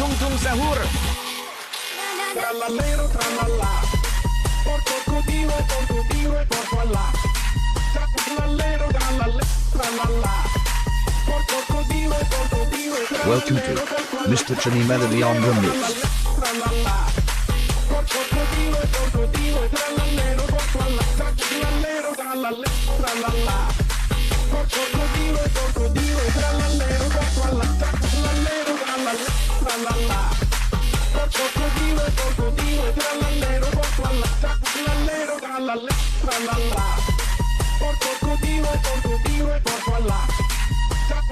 tung sahur. Trallallero trallalla, porco codino e porco allà. Trallallero trallalla, porco codino e Welcome to Mr. Chani Melody on the mix. trallalla, porco codino e trallallero porco allà. Trallallero trallalla, porco codino e trallallero porco allà. Trallallero trallalla. Porco codino e trallallero porco allà. Trallallero trallalla. Porco codino e porco allà.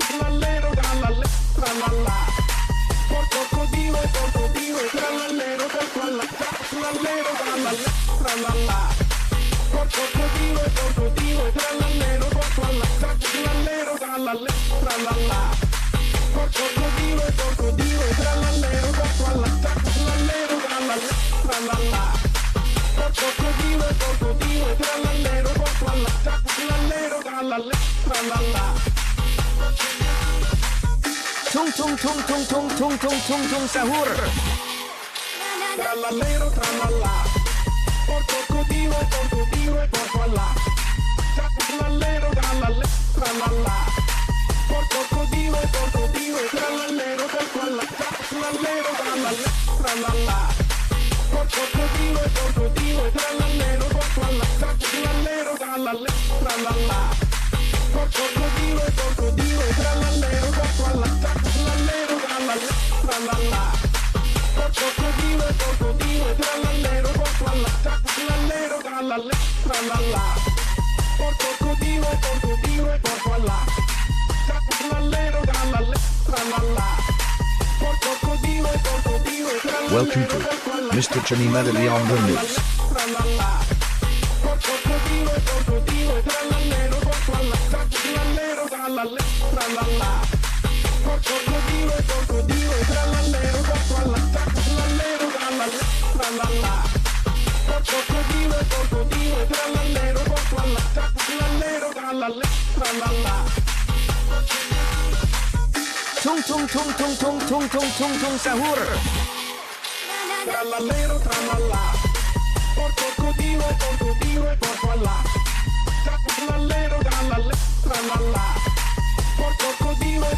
Trallallero trallalla. Porco codino e trallallero porco allà. Trallallero trallalla. Porco codino e trallallero porco allà. Trallallero trallalla. Porco codino e trallallero porco allà. Trallallero trallalla. Porco codino e trallallero porco allà. Trallallero trallalla. Tung sahur. Trallallero trallalla. Porco codino e porco allà. Trallallero trallalla. Porco codino e trallallero porco allà. Trallallero trallalla. Porco codino e trallallero porco allà. Trallallero trallalla. Porco codino e trallallero porco allà. Trallallero trallalla. Porco codino e trallallero porco allà. Trallallero trallalla. Porco codino e porco allà. Trallallero trallalla. Porco codino e Welcome to Mr. Chani Melody on the mix. trallalla. Porco codino e trallallero porco allà. Trallallero trallalla. Porco codino e trallallero porco allà. Trallallero trallalla. Porco codino e trallallero porco allà. Trallallero trallalla. Tung sahur. Trallallero trallalla. Porco codino e porco allà. Trallallero trallalla. Porco codino e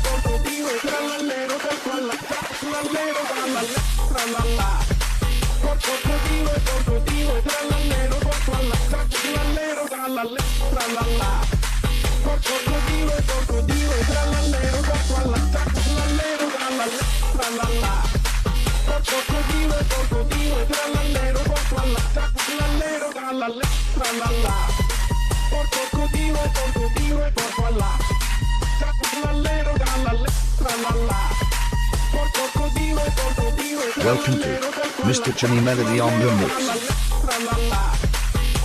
trallallero porco allà. Trallallero trallalla. Porco codino e trallallero porco allà. Trallallero trallalla. Porco codino e trallallero porco allà. Trallallero trallalla. Porco codino e trallallero porco allà. Trallallero trallalla. Porco codino e porco allà. Trallallero trallalla. Porco codino e Welcome to Mr. Chani Melody on the mix. trallalla.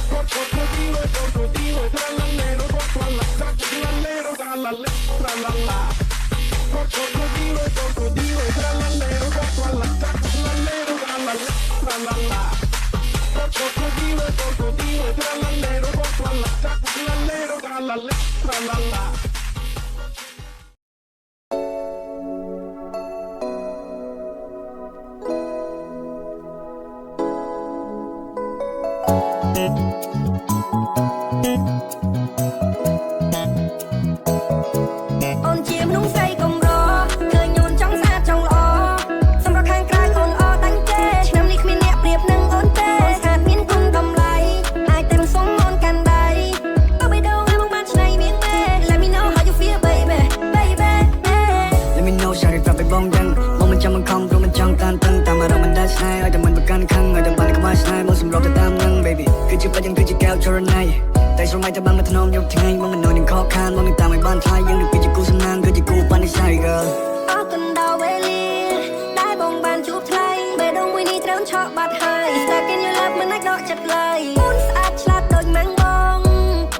Porco codino e trallallero porco allà. Trallallero trallalla. Porco codino e trallallero porco allà. Trallallero trallalla. Porco codino e trallallero porco allà. Trallallero trallalla.អូនជាមនុស្សស្រីកំរឃើញអូនចង់ស្អាតចង់ល្អសម្រាប់ខាងក្រៅអូនល្អតាំងទេឆ្នាំនេះគ្មានអ្នកប្រៀបនឹងអូនទេអូនស្អាតមានគុណតម្លៃអាចតែមិនសុំអូនកាន់ដៃទៅបេះដូងឲ្យមកបានឆ្នៃមានទេ Let me know how you feel baby Let me know ሻរីប្រាប់ឲ្យបងដឹងបងមិនចាំមិនខំព្រោះមិនចង់តានតឹងតាមអារម្មណ៍មិនដែលស្នេហ៍ឲ្យតែមិនប្រកាន់ខឹងឲ្យតែបានក្បាលស្នេហ៍មកសម្របទៅតាមនឹង baby គឺជាបាច់យ៉ាងគឺជាកែវចរណៃតែស្រមៃតែបានមកថ្នមយកថ្ងៃមកមិននឿយនឹងខកខានមកនឹងតាមឲ្យបានថ្លៃយើងនឹងគឺជាគូសំណាងគឺជាគូបាននិស័យ girl អរគុណដល់វេលាដែលបងបានជួបថ្លៃបេះដូងមួយនេះត្រូវឆក់បាត់ហើយ Stuck in your love មិនអាចដកចិត្តឡើយអូនស្អាតឆ្លាតដូចម៉ាំងបង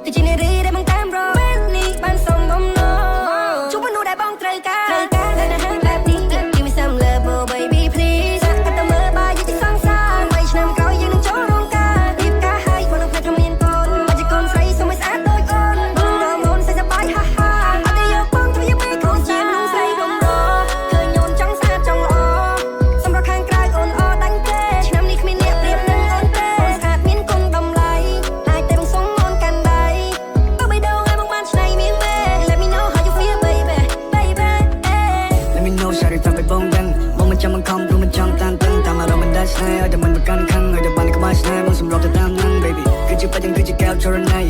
គឺជានារីដែលបងតាមរកពេលនេះបានសមបំណងជួបមនុស្សដែលបងត្រូវការដែលណាស់បែបនេះ Give me some love oh baby please កាត់ទៅមើលបាយជាសង្សារ3ឆ្នាំក្រោយយើងនឹងចូលរោងការរៀបការឲ្យបងនឹងផ្លែថាមានកូនមកជាកូនស្រីសមស្អាតដូចអូនបងរមូនស្អីសប្បាយ រណៃ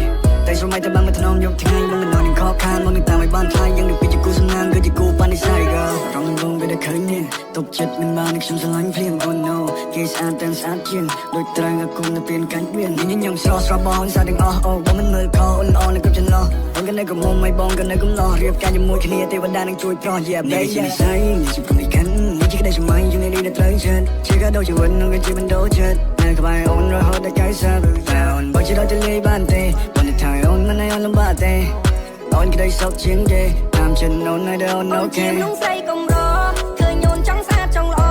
តែស្រមៃតែបានមកថ្នមយកថ្ងៃមកមិននន់នឹងខកខានមកនឹងតាមឲ្យបានថ្លៃយ៉ាងដូចពីជាគូសំណាងគឺជាគូប៉ានិស័យ girl រងនឹងវងវាតែឃើញនេះទុកចិត្តមិនបាននឹងខ្ញុំស្រឡាញ់ភ្លាម oh no គេស្អាតទាំងស្អាតជាងដូចត្រូវឲ្យគុំទៅពេលកាច់មានញញឹមស្រស់ស្រស់បងសាទាំងអស់អូបងមិនមើលខអូនអននៅគ្រប់ចន្លោះបងក៏នៅកុំមុំឲ្យបងក៏នៅកុំលោះរៀបការជាមួយគ្នាទេវតានឹងជួយប្រោះ yeah baby ជានិស័យជាព្រមកាន់នេះជាក្តីស្រមៃជានេះដែលត្រូវចិត្តជាកាដូជីវិតនឹងជាបណ្ដោចិត្តនៅក្បែរអូនរហូតដល់កាយសាប់អូនបើជាដល់ទៅលេបានទេបងនឹងថៃអូនមិនឲ្យអូនលំបាកទេអូនក្តីសោកជាងគេតាមចិត្តអូនឲ្យដល់អូនអូខេ នងស្រីកុំរឃើញអូនចង់ស្អាតចង់ល្អ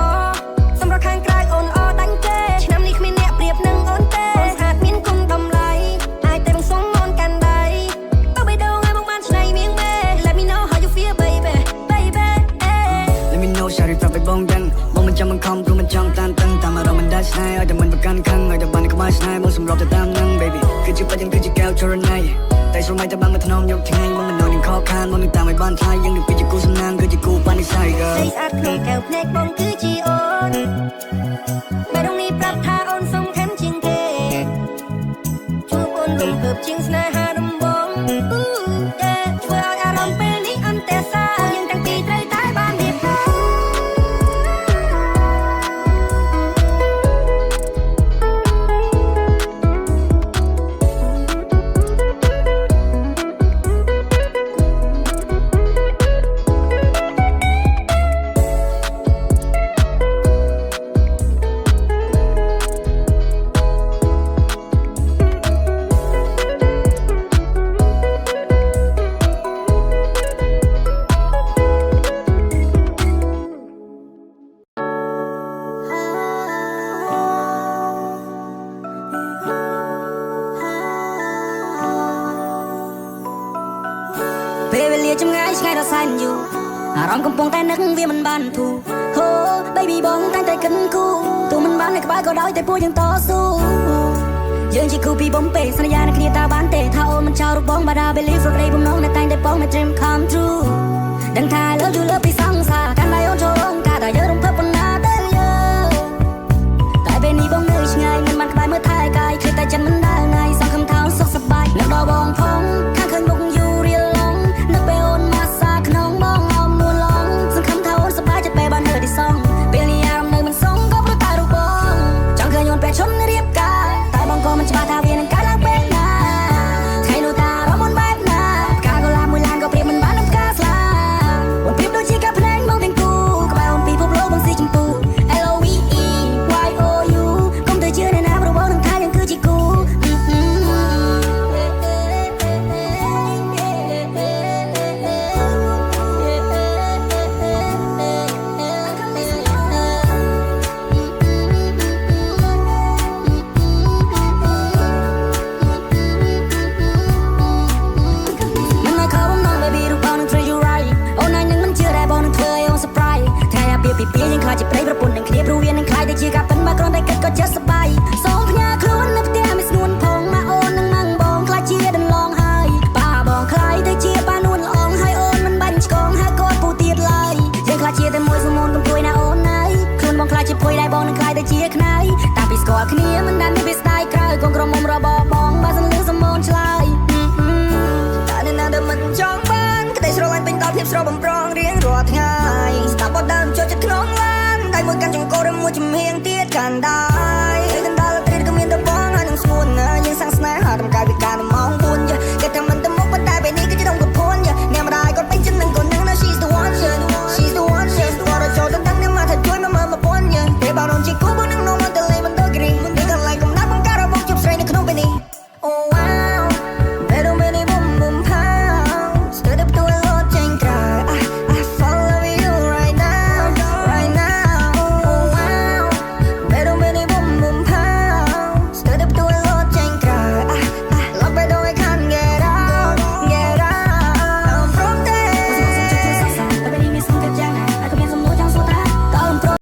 សម្រាប់ខាងក្រៅអូនអដាញ់គេឆ្នាំនេះគ្មានអ្នកប្រៀបនឹងអូនទេអូនស្អាតមានគុណតម្លៃអាចតែរងសុំអូនកាន់ដៃទៅបេះដូងឲ្យមកបានឆ្នៃមៀងមេ Let me know how you feel baby baby Let me know សារប្រាប់ឲ្យបងដឹងបងមិនចាំបង្ខំព្រោះមិនចង់តានតឹងតាមអារម្មណ៍មិនដាច់ស្នេហ៍ឲ្យតែមិនប្រកាន់ខឹងឲ្យតែបានក្បាលស្នេហ៍បងសម្របទៅតាមនឹង baby គឺជាបាច់យ៉ាងគឺជាកែវចរណៃតែស្រមៃតែបានមកថ្នមយកថ្ងៃមកមិននន់នឹងខកខានមកនឹងតាមឲ្យបានថ្លៃយ៉ាងដូចពីជាគូសំណាងគឺជាគូប៉ានិស័យ girl ស្រីស្អាតក្នុងកែវភ្នែកបងគឺជាអូនបែរដងនេះប្រាប់ថាអូនសំខាន់ជាងគេជួបអូនរំភើបជាងស្នេហាដំបងធ្វើឲ្យអារម្មណ៍ពេលនេះអន្ទះសាយើងទាំងពីរត្រូវតែបានរៀបការ ពេលវេលាចម្ងាយឆ្ងាយដល់សែនយូរអារម្មណ៍កំពុងតែនឹកវាមិនបានធូរហូ baby បងតែតែគិនគូទោះមិនបាននៅក្បែរក៏ដោយតែពួកយើងតស៊ូយើងជាគូពីបំពេសន្យានឹងគ្នាតើបានទេថាអូនមិនចោលរូបបងបាដា believe រកដីបំណងតែតែបងមិន dream come true ដឹងថាលើយូរលើពីសង្សារកាន់តែអូនចូលរងការតែយើងរំភើបប៉ុណ្ណាទៅយើងតែពេលនេះបងនៅឆ្ងាយមិនបានក្បែរមើលថែកាយឃើញតែចិត្តមិនដើរថ្ងៃសង្ឃឹមថាអូនសុខសប្បាយនៅដល់បងផងខាងឃើញមុខយូររៀលឡងនឹកពេលអូនមកសាក្នុងបងអមនួនឡងសង្ឃឹមថាអូនសប្បាយចិត្តពេលបានហឺទីសងពេលនេះអារម្មណ៍នៅមិនសងក៏ព្រោះតែរូបបងចង់ឃើញអូនពេលឈុនរៀបការតែបងក៏មិនច្បាស់ថាវានឹងកើតឡើងពេលណាថ្ងៃនោះតារំមុនបែបណាផ្កាកុលាបមួយឡានក៏ព្រៀបមិនបាននឹងផ្កាស្លាអូនព្រៀបដូចជាកាភ្នែកមកទាំងគូក្បែរអូនពីភពលោកបងស៊ីចម្ពូ LOVE YOU កុំទៅជឿអ្នកណាព្រោះបងនឹងថាយើងគឺជាគូ ពីពីយើងខ្លាចជាប្តីប្រពន្ធនឹងគ្នាព្រោះវានឹងខ្លាចតែជាការប៉ិនមកគ្រាន់តែគិតក៏ចិត្តសប្បាយសូមផ្ញើខ្លួននៅផ្ទះមិនស្នួនផងមកអូននឹងម៉ាំងបងខ្លាចជាដន្លងហើយប៉ាបងខ្លាចតែជាប៉ានួនល្អងហើយអូនមិនបាញ់ឆ្កងហើយកូនពូទៀតឡើយយើងខ្លាចជាតែមួយសមូនកុំព្រួយណាអូនណាយខ្លួនបងខ្លាចជាភ័យដែរបងនឹងខ្លាចតែជាខ្នាយតាំងពីស្គាល់គ្នាមិនដែលមានពេលស្ដាយក្រោយកូនក្រមុំរបស់បងបើសិនលឺសមូនឆ្លើយតែនៅណាដែលមិនចង់បានក្តីស្រឡាញ់ពេញដល់ភាពស្រស់បំប្រងរៀងរាល់ថ្ងៃស្ដាប់បទដើមចូលចិត្តក្នុងឡានតែមួយកាន់ចង្កូតឬមួយជំហៀងទៀតកាន់ដា